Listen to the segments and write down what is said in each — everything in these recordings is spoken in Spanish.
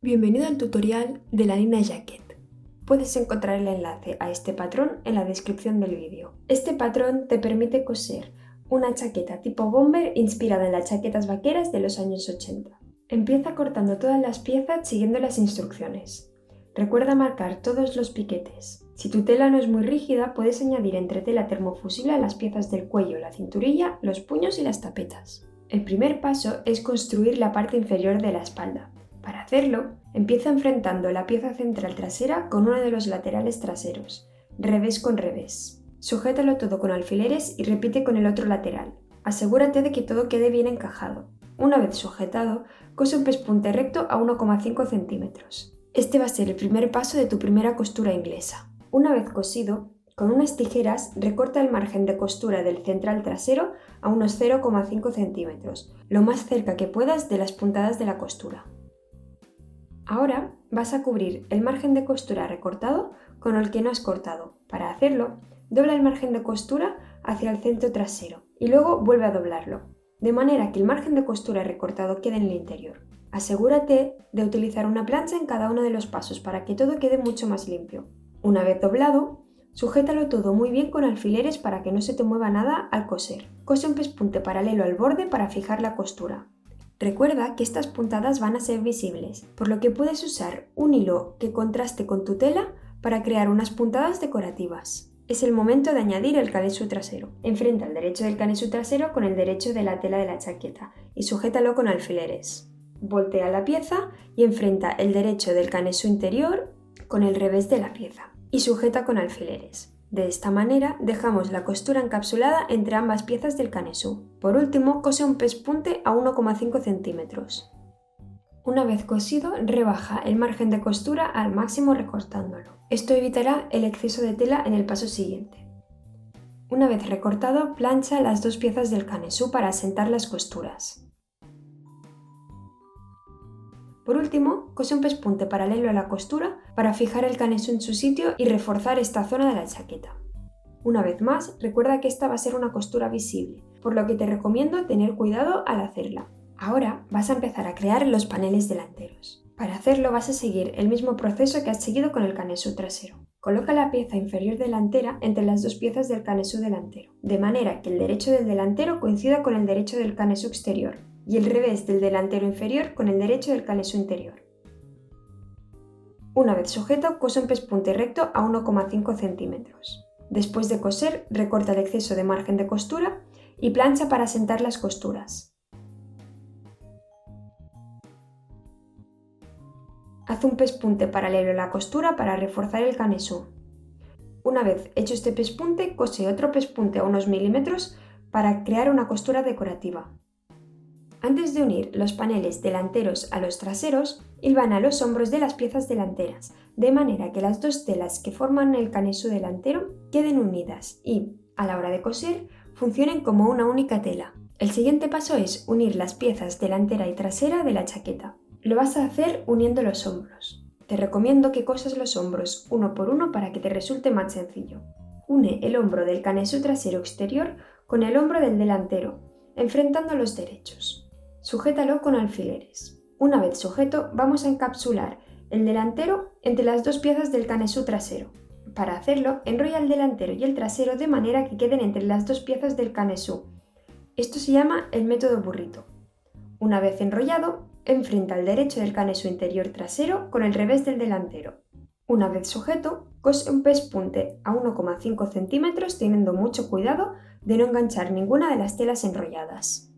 Bienvenido al tutorial de la línea Jacket. Puedes encontrar el enlace a este patrón en la descripción del vídeo. Este patrón te permite coser una chaqueta tipo bomber inspirada en las chaquetas vaqueras de los años 80. Empieza cortando todas las piezas siguiendo las instrucciones. Recuerda marcar todos los piquetes. Si tu tela no es muy rígida, puedes añadir entretela termofusible a las piezas del cuello, la cinturilla, los puños y las tapetas. El primer paso es construir la parte inferior de la espalda. Para hacerlo, empieza enfrentando la pieza central trasera con uno de los laterales traseros, revés con revés. Sujétalo todo con alfileres y repite con el otro lateral. Asegúrate de que todo quede bien encajado. Una vez sujetado, cose un pespunte recto a 1,5 centímetros. Este va a ser el primer paso de tu primera costura inglesa. Una vez cosido, con unas tijeras recorta el margen de costura del central trasero a unos 0,5 centímetros, lo más cerca que puedas de las puntadas de la costura. Ahora vas a cubrir el margen de costura recortado con el que no has cortado. Para hacerlo, dobla el margen de costura hacia el centro trasero y luego vuelve a doblarlo, de manera que el margen de costura recortado quede en el interior. Asegúrate de utilizar una plancha en cada uno de los pasos para que todo quede mucho más limpio. Una vez doblado, sujétalo todo muy bien con alfileres para que no se te mueva nada al coser. Cose un pespunte paralelo al borde para fijar la costura. Recuerda que estas puntadas van a ser visibles, por lo que puedes usar un hilo que contraste con tu tela para crear unas puntadas decorativas. Es el momento de añadir el canesú trasero. Enfrenta el derecho del canesú trasero con el derecho de la tela de la chaqueta y sujétalo con alfileres. Voltea la pieza y enfrenta el derecho del canesú interior con el revés de la pieza y sujeta con alfileres. De esta manera dejamos la costura encapsulada entre ambas piezas del canesú. Por último, cose un pespunte a 1,5 centímetros. Una vez cosido, rebaja el margen de costura al máximo recortándolo. Esto evitará el exceso de tela en el paso siguiente. Una vez recortado, plancha las dos piezas del canesú para asentar las costuras. Por último, cose un pespunte paralelo a la costura para fijar el canesú en su sitio y reforzar esta zona de la chaqueta. Una vez más, recuerda que esta va a ser una costura visible, por lo que te recomiendo tener cuidado al hacerla. Ahora vas a empezar a crear los paneles delanteros. Para hacerlo vas a seguir el mismo proceso que has seguido con el canesú trasero. Coloca la pieza inferior delantera entre las dos piezas del canesú delantero, de manera que el derecho del delantero coincida con el derecho del canesú exterior y el revés del delantero inferior con el derecho del canesú interior. Una vez sujeto, cose un pespunte recto a 1,5 centímetros. Después de coser, recorta el exceso de margen de costura y plancha para asentar las costuras. Haz un pespunte paralelo a la costura para reforzar el canesú. Una vez hecho este pespunte, cose otro pespunte a unos milímetros para crear una costura decorativa. Antes de unir los paneles delanteros a los traseros, hilvana los hombros de las piezas delanteras, de manera que las dos telas que forman el canesú delantero queden unidas y, a la hora de coser, funcionen como una única tela. El siguiente paso es unir las piezas delantera y trasera de la chaqueta. Lo vas a hacer uniendo los hombros. Te recomiendo que cosas los hombros uno por uno para que te resulte más sencillo. Une el hombro del canesú trasero exterior con el hombro del delantero, enfrentando los derechos. Sujétalo con alfileres. Una vez sujeto, vamos a encapsular el delantero entre las dos piezas del canesú trasero. Para hacerlo, enrolla el delantero y el trasero de manera que queden entre las dos piezas del canesú. Esto se llama el método burrito. Una vez enrollado, enfrenta el derecho del canesú interior trasero con el revés del delantero. Una vez sujeto, cose un pespunte a 1,5 centímetros teniendo mucho cuidado de no enganchar ninguna de las telas enrolladas.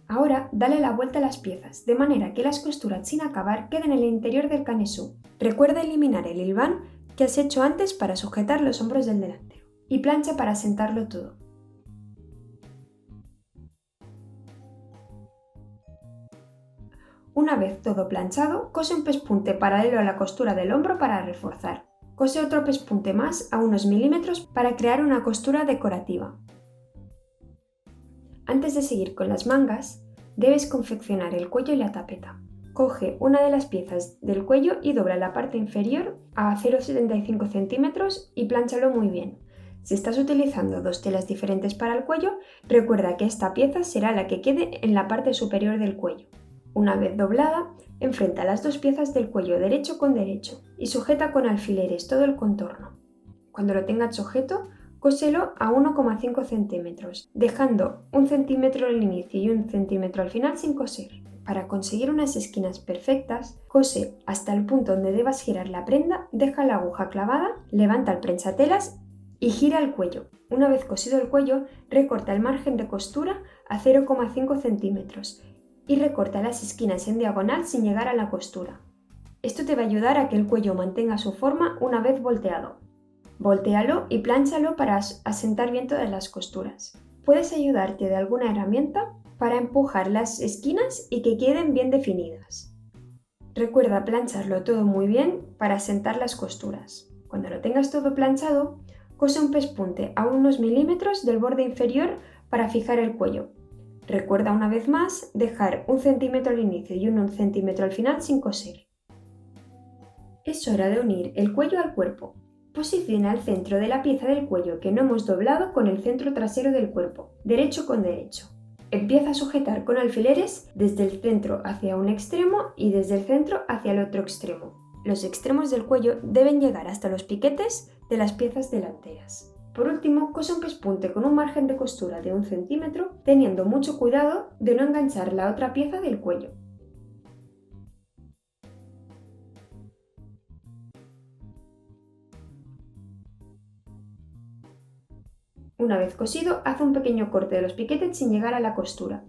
Ahora dale la vuelta a las piezas, de manera que las costuras sin acabar queden en el interior del canesú. Recuerda eliminar el hilván que has hecho antes para sujetar los hombros del delantero y plancha para asentarlo todo. Una vez todo planchado, cose un pespunte paralelo a la costura del hombro para reforzar. Cose otro pespunte más a unos milímetros para crear una costura decorativa. Antes de seguir con las mangas, debes confeccionar el cuello y la tapeta. Coge una de las piezas del cuello y dobla la parte inferior a 0,75 centímetros y plánchalo muy bien. Si estás utilizando dos telas diferentes para el cuello, recuerda que esta pieza será la que quede en la parte superior del cuello. Una vez doblada, enfrenta las dos piezas del cuello derecho con derecho y sujeta con alfileres todo el contorno. Cuando lo tengas sujeto, cóselo a 1,5 centímetros, dejando 1 centímetro al inicio y 1 centímetro al final sin coser. Para conseguir unas esquinas perfectas, cose hasta el punto donde debas girar la prenda, deja la aguja clavada, levanta el prensatelas y gira el cuello. Una vez cosido el cuello, recorta el margen de costura a 0,5 centímetros y recorta las esquinas en diagonal sin llegar a la costura. Esto te va a ayudar a que el cuello mantenga su forma una vez volteado. Voltéalo y plánchalo para asentar bien todas las costuras. Puedes ayudarte de alguna herramienta para empujar las esquinas y que queden bien definidas. Recuerda plancharlo todo muy bien para asentar las costuras. Cuando lo tengas todo planchado, cose un pespunte a unos milímetros del borde inferior para fijar el cuello. Recuerda una vez más dejar 1 centímetro al inicio y 1 centímetro al final sin coser. Es hora de unir el cuello al cuerpo. Posiciona el centro de la pieza del cuello que no hemos doblado con el centro trasero del cuerpo, derecho con derecho. Empieza a sujetar con alfileres desde el centro hacia un extremo y desde el centro hacia el otro extremo. Los extremos del cuello deben llegar hasta los piquetes de las piezas delanteras. Por último, cose un pespunte con un margen de costura de 1 centímetro, teniendo mucho cuidado de no enganchar la otra pieza del cuello. Una vez cosido, haz un pequeño corte de los piquetes sin llegar a la costura.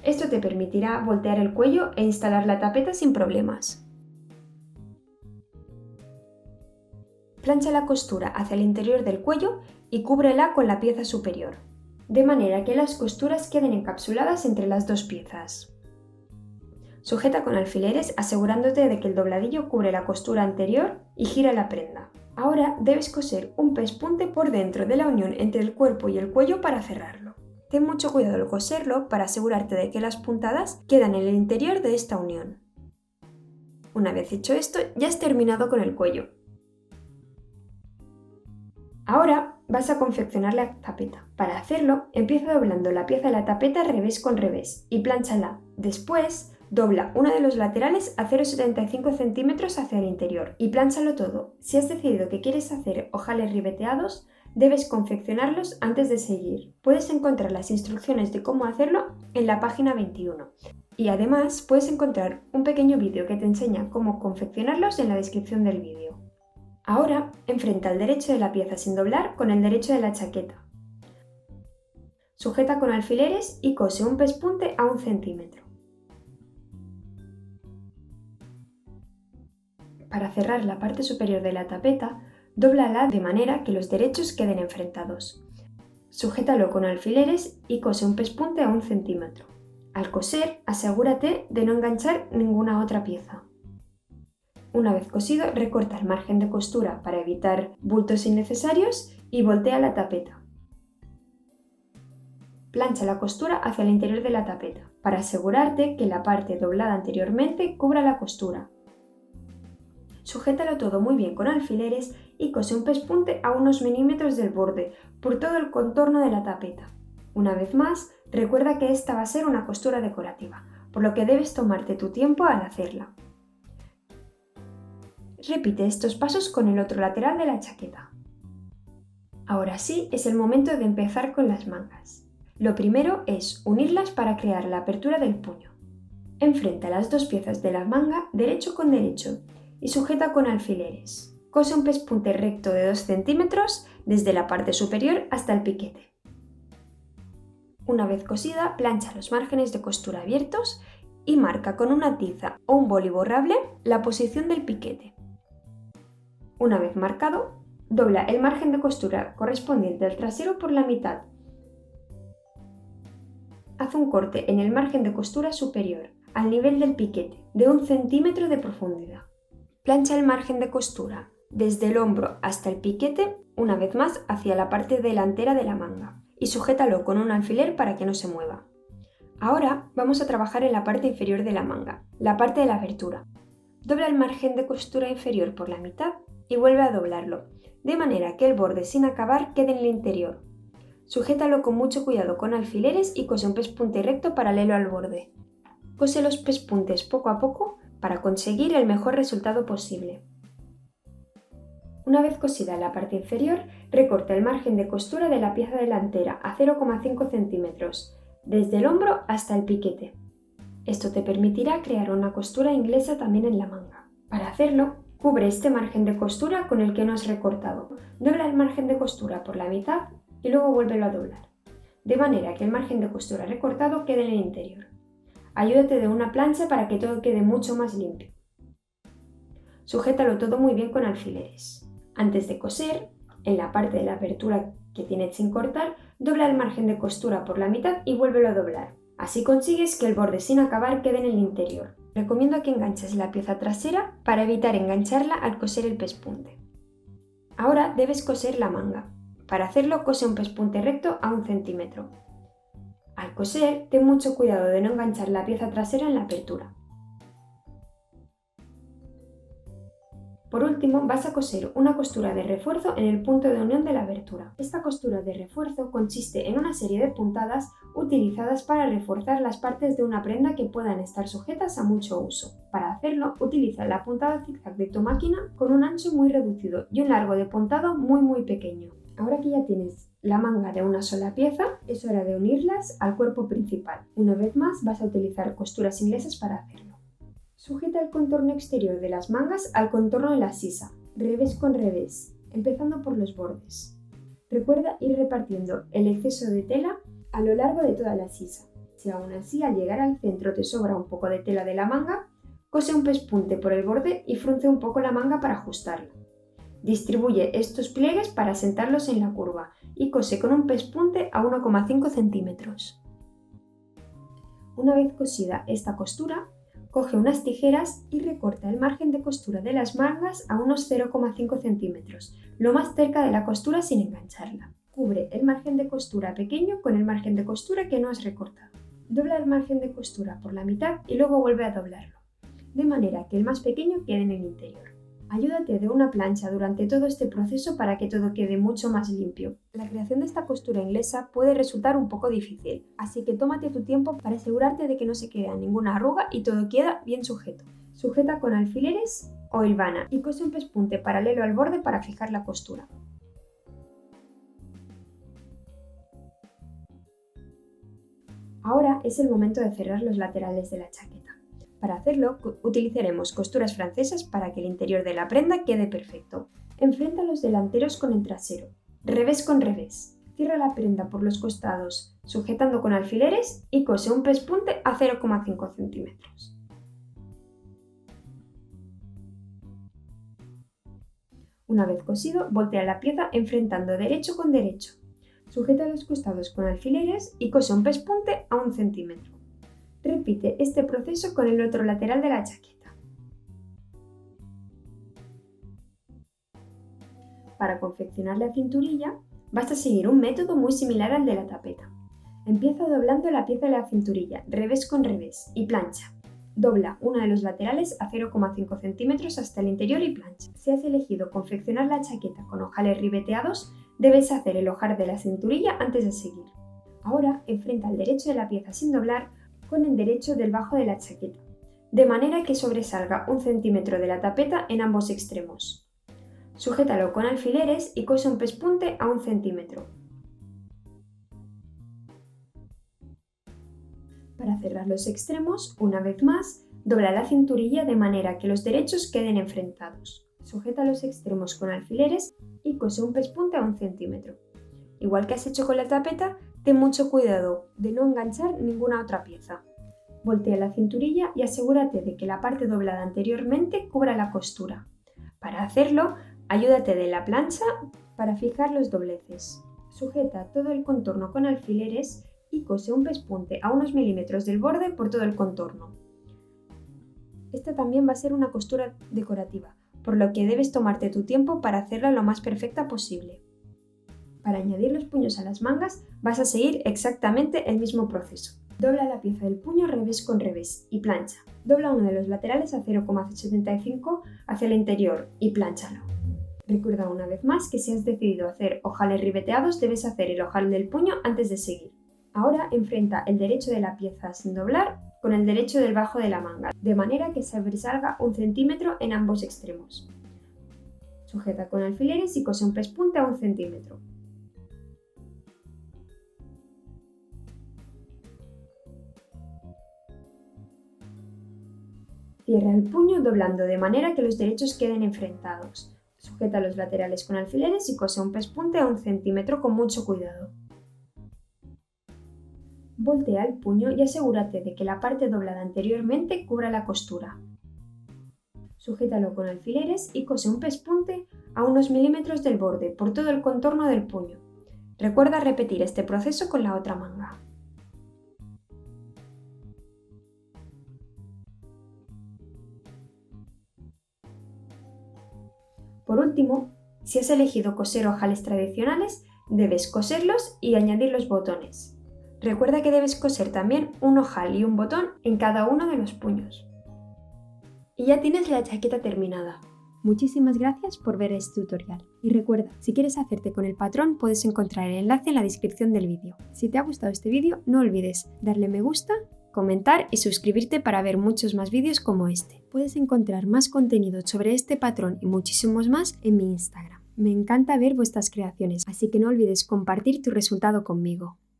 Esto te permitirá voltear el cuello e instalar la tapeta sin problemas. Plancha la costura hacia el interior del cuello y cúbrela con la pieza superior, de manera que las costuras queden encapsuladas entre las dos piezas. Sujeta con alfileres asegurándote de que el dobladillo cubre la costura anterior y gira la prenda. Ahora debes coser un pespunte por dentro de la unión entre el cuerpo y el cuello para cerrarlo. Ten mucho cuidado al coserlo para asegurarte de que las puntadas quedan en el interior de esta unión. Una vez hecho esto, ya has terminado con el cuello. Ahora vas a confeccionar la tapeta. Para hacerlo, empieza doblando la pieza de la tapeta revés con revés y plánchala. Después, dobla uno de los laterales a 0,75 centímetros hacia el interior y plánchalo todo. Si has decidido que quieres hacer ojales ribeteados, debes confeccionarlos antes de seguir. Puedes encontrar las instrucciones de cómo hacerlo en la página 21. Y además puedes encontrar un pequeño vídeo que te enseña cómo confeccionarlos en la descripción del vídeo. Ahora, enfrenta el derecho de la pieza sin doblar con el derecho de la chaqueta. Sujeta con alfileres y cose un pespunte a 1 centímetro. Para cerrar la parte superior de la tapeta, dóblala de manera que los derechos queden enfrentados. Sujétalo con alfileres y cose un pespunte a 1 centímetro. Al coser, asegúrate de no enganchar ninguna otra pieza. Una vez cosido, recorta el margen de costura para evitar bultos innecesarios y voltea la tapeta. Plancha la costura hacia el interior de la tapeta, para asegurarte que la parte doblada anteriormente cubra la costura. Sujétalo todo muy bien con alfileres y cose un pespunte a unos milímetros del borde por todo el contorno de la tapeta. Una vez más, recuerda que esta va a ser una costura decorativa, por lo que debes tomarte tu tiempo al hacerla. Repite estos pasos con el otro lateral de la chaqueta. Ahora sí, es el momento de empezar con las mangas. Lo primero es unirlas para crear la apertura del puño. Enfrenta las dos piezas de la manga derecho con derecho y sujeta con alfileres. Cose un pespunte recto de 2 centímetros desde la parte superior hasta el piquete. Una vez cosida, plancha los márgenes de costura abiertos y marca con una tiza o un boli borrable la posición del piquete. Una vez marcado, dobla el margen de costura correspondiente al trasero por la mitad. Haz un corte en el margen de costura superior, al nivel del piquete, de 1 centímetro de profundidad. Plancha el margen de costura desde el hombro hasta el piquete, una vez más hacia la parte delantera de la manga, y sujétalo con un alfiler para que no se mueva. Ahora vamos a trabajar en la parte inferior de la manga, la parte de la abertura. Dobla el margen de costura inferior por la mitad y vuelve a doblarlo, de manera que el borde sin acabar quede en el interior. Sujétalo con mucho cuidado con alfileres y cose un pespunte recto paralelo al borde. Cose los pespuntes poco a poco para conseguir el mejor resultado posible. Una vez cosida la parte inferior, recorta el margen de costura de la pieza delantera a 0,5 centímetros, desde el hombro hasta el piquete. Esto te permitirá crear una costura inglesa también en la manga. Para hacerlo, cubre este margen de costura con el que no has recortado. Dobla el margen de costura por la mitad y luego vuélvelo a doblar, de manera que el margen de costura recortado quede en el interior. Ayúdate de una plancha para que todo quede mucho más limpio. Sujétalo todo muy bien con alfileres. Antes de coser, en la parte de la abertura que tienes sin cortar, dobla el margen de costura por la mitad y vuélvelo a doblar. Así consigues que el borde sin acabar quede en el interior. Recomiendo que enganches la pieza trasera para evitar engancharla al coser el pespunte. Ahora debes coser la manga. Para hacerlo, cose un pespunte recto a 1 centímetro. Al coser, ten mucho cuidado de no enganchar la pieza trasera en la apertura. Por último, vas a coser una costura de refuerzo en el punto de unión de la abertura. Esta costura de refuerzo consiste en una serie de puntadas utilizadas para reforzar las partes de una prenda que puedan estar sujetas a mucho uso. Para hacerlo, utiliza la puntada zigzag de tu máquina con un ancho muy reducido y un largo de puntado muy pequeño. Ahora que ya tienes la manga de una sola pieza, es hora de unirlas al cuerpo principal. Una vez más, vas a utilizar costuras inglesas para hacerlo. Sujeta el contorno exterior de las mangas al contorno de la sisa, revés con revés, empezando por los bordes. Recuerda ir repartiendo el exceso de tela a lo largo de toda la sisa. Si aún así al llegar al centro te sobra un poco de tela de la manga, cose un pespunte por el borde y frunce un poco la manga para ajustarla. Distribuye estos pliegues para asentarlos en la curva y cose con un pespunte a 1,5 centímetros. Una vez cosida esta costura, coge unas tijeras y recorta el margen de costura de las mangas a unos 0,5 centímetros, lo más cerca de la costura sin engancharla. Cubre el margen de costura pequeño con el margen de costura que no has recortado. Dobla el margen de costura por la mitad y luego vuelve a doblarlo, de manera que el más pequeño quede en el interior. Ayúdate de una plancha durante todo este proceso para que todo quede mucho más limpio. La creación de esta costura inglesa puede resultar un poco difícil, así que tómate tu tiempo para asegurarte de que no se quede ninguna arruga y todo queda bien sujeto. Sujeta con alfileres o hilvana y cose un pespunte paralelo al borde para fijar la costura. Ahora es el momento de cerrar los laterales de la chaqueta. Para hacerlo, utilizaremos costuras francesas para que el interior de la prenda quede perfecto. Enfrenta los delanteros con el trasero, revés con revés. Cierra la prenda por los costados, sujetando con alfileres y cose un pespunte a 0,5 centímetros. Una vez cosido, voltea la pieza enfrentando derecho con derecho. Sujeta los costados con alfileres y cose un pespunte a 1 centímetro. Repite este proceso con el otro lateral de la chaqueta. Para confeccionar la cinturilla, vas a seguir un método muy similar al de la tapeta. Empieza doblando la pieza de la cinturilla, revés con revés, y plancha. Dobla uno de los laterales a 0,5 centímetros hasta el interior y plancha. Si has elegido confeccionar la chaqueta con ojales ribeteados, debes hacer el ojar de la cinturilla antes de seguir. Ahora, enfrenta el derecho de la pieza sin doblar con el derecho del bajo de la chaqueta, de manera que sobresalga 1 centímetro de la tapeta en ambos extremos. Sujétalo con alfileres y cose un pespunte a 1 centímetro. Para cerrar los extremos, una vez más, dobla la cinturilla de manera que los derechos queden enfrentados. Sujeta los extremos con alfileres y cose un pespunte a 1 centímetro. Igual que has hecho con la tapeta, ten mucho cuidado de no enganchar ninguna otra pieza. Voltea la cinturilla y asegúrate de que la parte doblada anteriormente cubra la costura. Para hacerlo, ayúdate de la plancha para fijar los dobleces. Sujeta todo el contorno con alfileres y cose un pespunte a unos milímetros del borde por todo el contorno. Esta también va a ser una costura decorativa, por lo que debes tomarte tu tiempo para hacerla lo más perfecta posible. Para añadir los puños a las mangas vas a seguir exactamente el mismo proceso. Dobla la pieza del puño revés con revés y plancha. Dobla uno de los laterales a 0,75 hacia el interior y plánchalo. Recuerda una vez más que si has decidido hacer ojales ribeteados debes hacer el ojal del puño antes de seguir. Ahora enfrenta el derecho de la pieza sin doblar con el derecho del bajo de la manga, de manera que sobresalga 1 centímetro en ambos extremos. Sujeta con alfileres y cose un pespunte a 1 centímetro. Cierra el puño doblando de manera que los derechos queden enfrentados. Sujeta los laterales con alfileres y cose un pespunte a 1 centímetro con mucho cuidado. Voltea el puño y asegúrate de que la parte doblada anteriormente cubra la costura. Sujétalo con alfileres y cose un pespunte a unos milímetros del borde por todo el contorno del puño. Recuerda repetir este proceso con la otra manga. Por último, si has elegido coser ojales tradicionales, debes coserlos y añadir los botones. Recuerda que debes coser también un ojal y un botón en cada uno de los puños. Y ya tienes la chaqueta terminada. Muchísimas gracias por ver este tutorial. Y recuerda, si quieres hacerte con el patrón, puedes encontrar el enlace en la descripción del vídeo. Si te ha gustado este vídeo, no olvides darle me gusta, comentar y suscribirte para ver muchos más vídeos como este. Puedes encontrar más contenido sobre este patrón y muchísimos más en mi Instagram. Me encanta ver vuestras creaciones, así que no olvides compartir tu resultado conmigo.